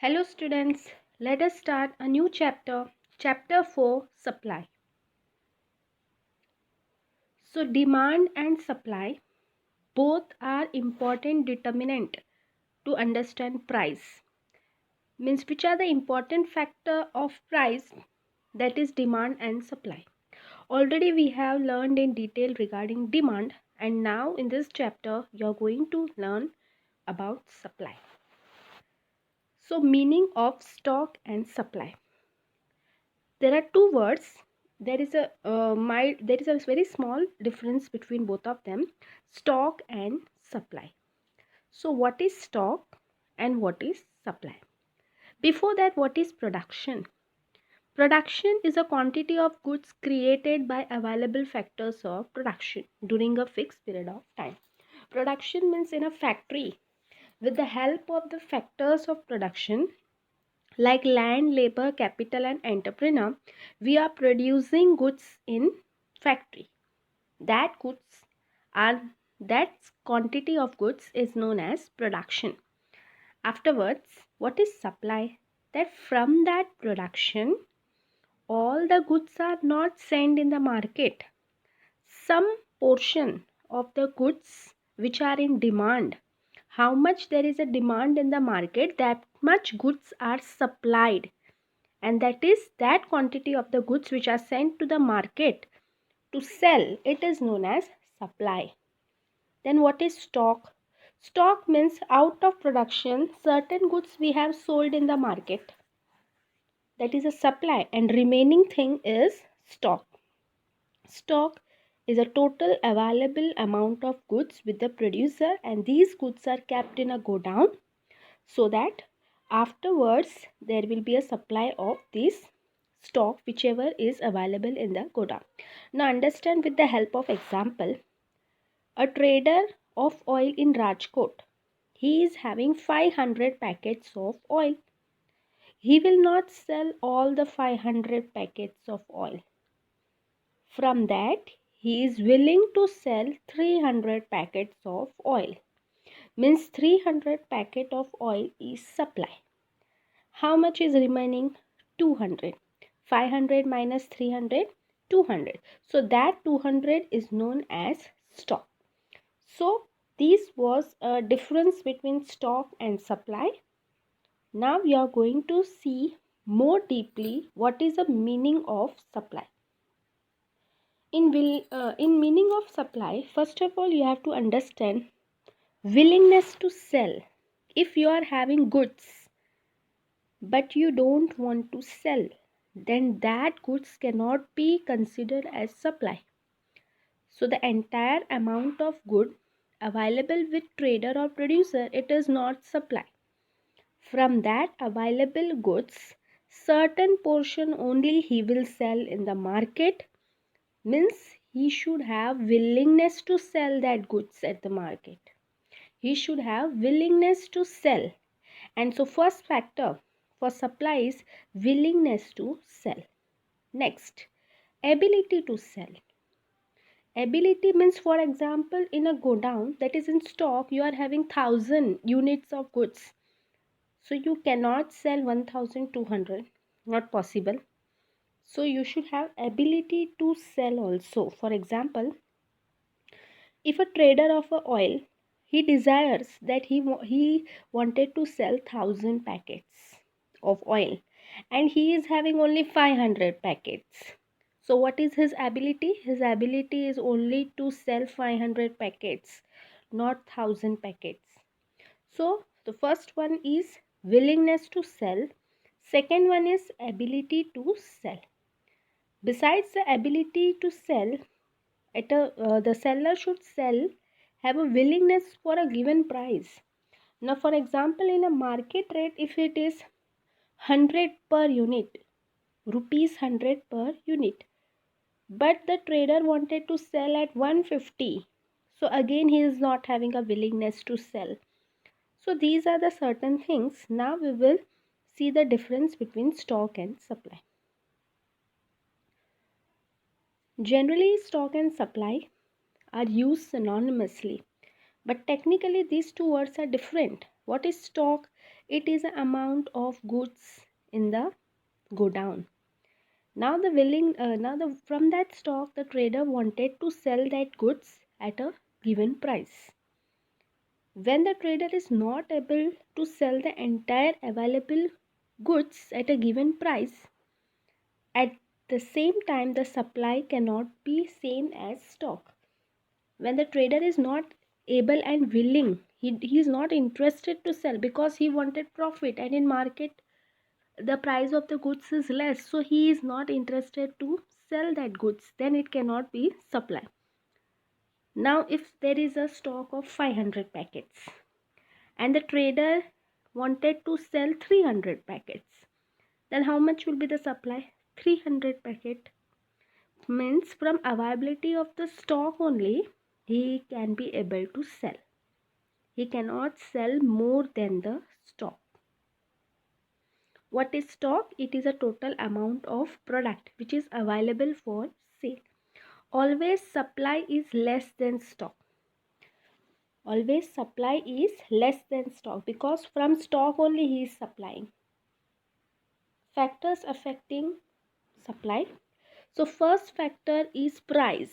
Hello students, let us start a new chapter, chapter 4, supply. So demand and supply both are important determinant to understand price. Means which are the important factor of price, that is demand and supply. Already we have learned in detail regarding demand, and now in this chapter you are going to learn about supply. So meaning of stock and supply. There are two words. There is a very small difference between both of them, stock and supply. So what is stock and what is supply? Before that, what is production? Production is a quantity of goods created by available factors of production during a fixed period of time. Production means in a factory, with the help of the factors of production like land, labor, capital and entrepreneur, we are producing goods in factory. That goods are that quantity of goods is known as production. Afterwards, what is supply? That from that production, all the goods are not sent in the market. Some portion of the goods which are in demand, how much there is a demand in the market, that much goods are supplied, and that is that quantity of the goods which are sent to the market to sell, it is known as supply. Then what is stock? Stock means out of production certain goods we have sold in the market, that is a supply, and remaining thing is stock. Stock is a total available amount of goods with the producer, and these goods are kept in a godown so that afterwards there will be a supply of this stock whichever is available in the godown. Now understand with the help of example. A trader of oil in Rajkot, he is having 500 packets of oil. He will not sell all the 500 packets of oil. From that, he is willing to sell 300 packets of oil. Means 300 packet of oil is supply. How much is remaining? 200. 500 minus 300, 200. So that 200 is known as stock. So this was a difference between stock and supply. Now we are going to see more deeply what is the meaning of supply. In meaning of supply, first of all you have to understand willingness to sell. If you are having goods but you don't want to sell, then that goods cannot be considered as supply. So the entire amount of good available with trader or producer, it is not supply. From that available goods, certain portion only he will sell in the market. Means he should have willingness to sell that goods at the market. He should have willingness to sell. And so first factor for supply is willingness to sell. Next, ability to sell. Ability means, for example, in a godown that is in stock, you are having 1000 units of goods. So you cannot sell 1200, not possible. So you should have ability to sell also. For example, if a trader of oil, he desires that he wanted to sell 1000 packets of oil and he is having only 500 packets. So what is his ability? His ability is only to sell 500 packets, not 1000 packets. So the first one is willingness to sell. Second one is ability to sell. Besides the ability to sell, the seller should have a willingness for a given price. Now for example, in a market rate, if it is 100 per unit, rupees 100 per unit, but the trader wanted to sell at 150, so again he is not having a willingness to sell. So these are the certain things. Now we will see the difference between stock and supply. Generally, stock and supply are used synonymously, but technically these two words are different. What is stock? It is the amount of goods in the godown. Now from that stock, the trader wanted to sell that goods at a given price. When the trader is not able to sell the entire available goods at a given price, at the same time the supply cannot be same as stock. When the trader is not able and willing, he is not interested to sell because he wanted profit, and in market the price of the goods is less, so he is not interested to sell that goods, then it cannot be supply. Now if there is a stock of 500 packets and the trader wanted to sell 300 packets, then how much will be the supply? 300 packet. Means from availability of the stock only he can be able to sell. He cannot sell more than the stock. What is stock? It is a total amount of product which is available for sale. Always supply is less than stock. Always supply is less than stock because from stock only he is supplying. Factors affecting supply. So first factor is price.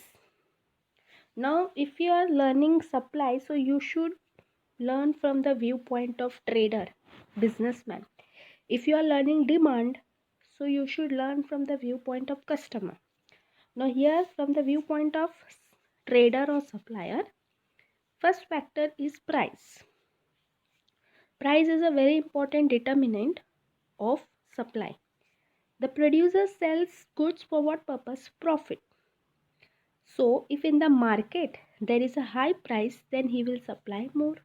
Now if you are learning supply, so you should learn from the viewpoint of trader, businessman. If you are learning demand, so you should learn from the viewpoint of customer. Now here from the viewpoint of trader or supplier, first factor is price. Price is a very important determinant of supply. The producer sells goods for what purpose? Profit. So if in the market there is a high price, then he will supply more.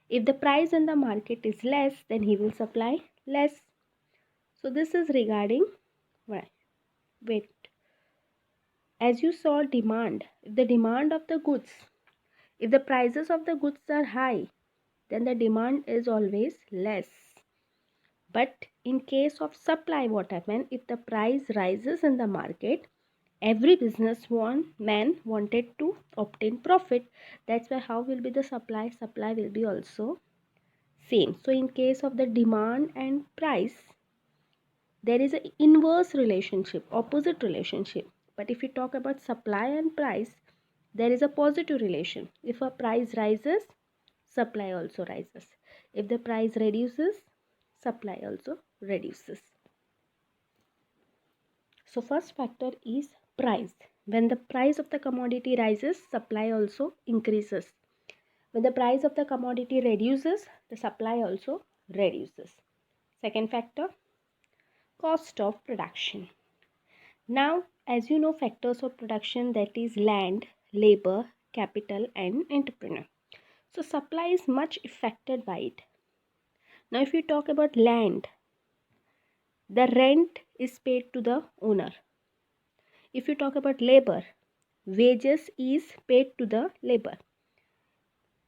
If the price in the market is less, then he will supply less. So this is regarding wait. As you saw demand, if the demand of the goods, if the prices of the goods are high, then the demand is always less. But in case of supply, what happens? If the price rises in the market, every man wanted to obtain profit. That's why how will be the supply? Supply will be also same. So in case of the demand and price, there is an inverse relationship, opposite relationship. But if we talk about supply and price, there is a positive relation. If a price rises, supply also rises. If the price reduces, supply also reduces. So first factor is price. When the price of the commodity rises, supply also increases. When the price of the commodity reduces, the supply also reduces. Second factor, cost of production. Now, as you know, factors of production, that is land, labor, capital and entrepreneur. So supply is much affected by it. Now if you talk about land, the rent is paid to the owner. If you talk about labor, wages is paid to the labor.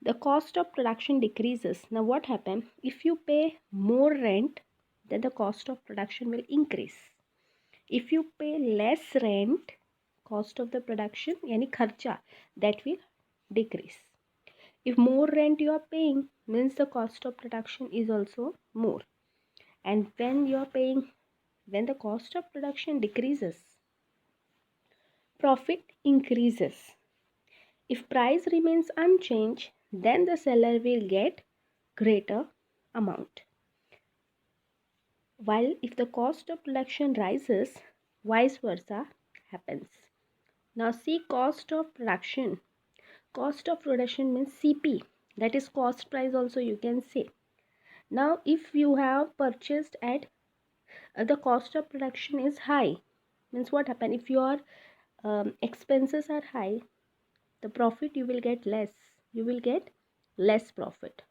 The cost of production decreases. Now what happens? If you pay more rent, then the cost of production will increase. If you pay less rent, cost of the production, yani kharcha, that will decrease. If more rent you are paying, means the cost of production is also more. And when the cost of production decreases, profit increases. If price remains unchanged, then the seller will get greater amount. While if the cost of production rises, vice versa happens. Now see cost of production. Cost of production means CP, that is cost price also you can say. Now if you have purchased at the cost of production is high, means what happen? If your expenses are high, the profit you will get less. You will get less profit.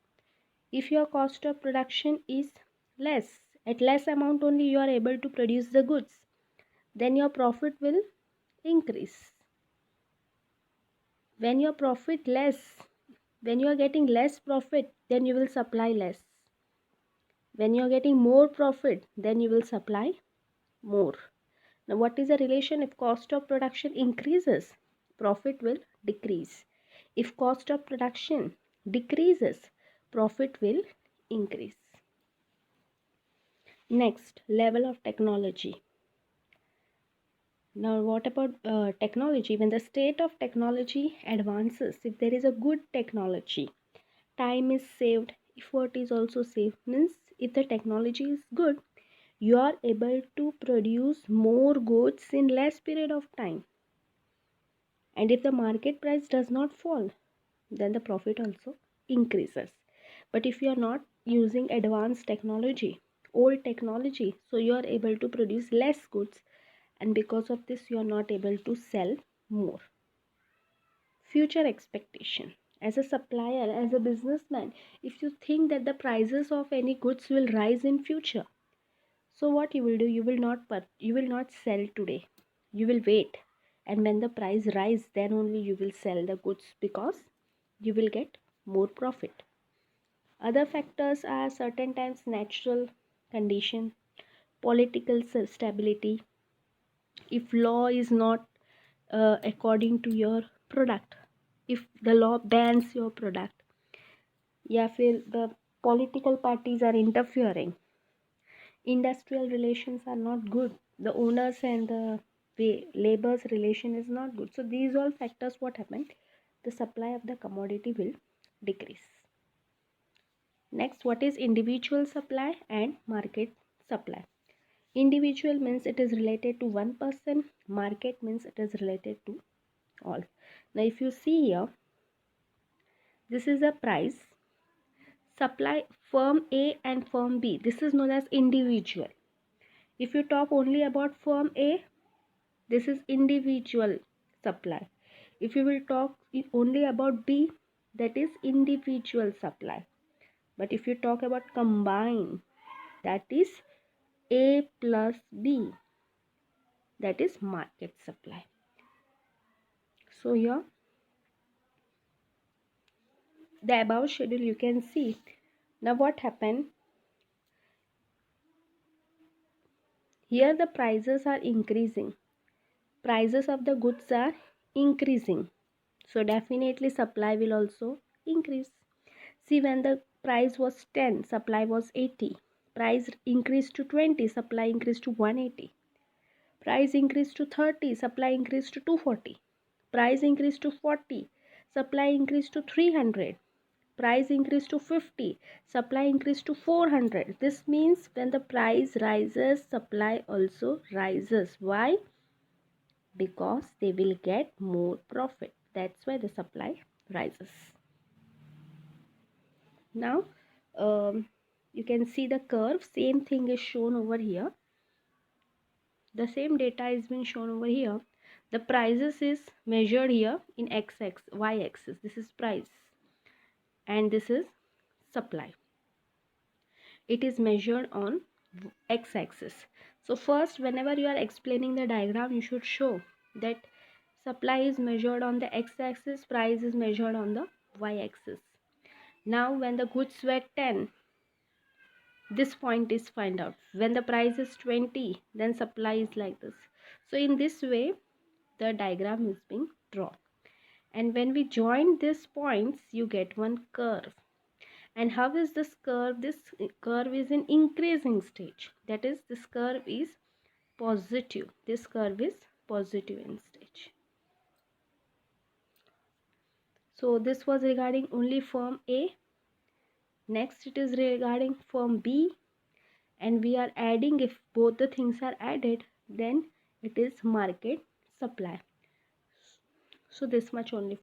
If your cost of production is less, at less amount only you are able to produce the goods, then your profit will increase. When your profit less, when you are getting less profit, then you will supply less. When you are getting more profit, then you will supply more. Now what is the relation? If cost of production increases, profit will decrease. If cost of production decreases, profit will increase. Next, level of technology. Now, what about technology? When the state of technology advances, if there is a good technology, time is saved, effort is also saved. Means if the technology is good, you are able to produce more goods in less period of time. And if the market price does not fall, then the profit also increases. But if you are not using advanced technology, old technology, so you are able to produce less goods, and because of this you are not able to sell more. Future expectation. As a supplier, as a businessman, if you think that the prices of any goods will rise in future, so what you will do, you will not sell today, you will wait, and when the price rise, then only you will sell the goods, because you will get more profit. Other factors are certain times natural condition, political stability. If law is not according to your product, if the law bans your product, या फिर the political parties are interfering, industrial relations are not good, the owners and the labor's relation is not good, so these all factors, what happen, the supply of the commodity will decrease. Next, what is individual supply and market supply? Individual means it is related to one person, market means it is related to all. Now if you see here, this is a price, supply firm A and firm B, this is known as individual. If you talk only about firm A, this is individual supply. If you will talk only about B, that is individual supply. But if you talk about combine, that is A plus B, that is market supply. So here, the above schedule you can see. Now what happened? Here the prices are increasing. Prices of the goods are increasing. So definitely supply will also increase. See, when the price was 10, supply was 80. Price increased to 20, supply increased to 180. Price increased to 30, supply increased to 240. Price increased to 40, supply increased to 300. Price increased to 50, supply increased to 400. This means when the price rises, supply also rises. Why? Because they will get more profit. That's why the supply rises. Now you can see the curve, same thing is shown over here. The same data is being shown over here. The prices is measured here in y axis. This is price and this is supply. It is measured on x axis. So first, whenever you are explaining the diagram, you should show that supply is measured on the x axis, price is measured on the y axis. Now when the goods were 10, this point is find out. When the price is 20, then supply is like this. So in this way the diagram is being drawn, and when we join these points you get one curve. And how is this curve? This curve is in increasing stage, that is this curve is positive. This curve is positive in stage. So this was regarding only firm A. Next it is regarding firm B, and we are adding, if both the things are added, then it is market supply. So this much only.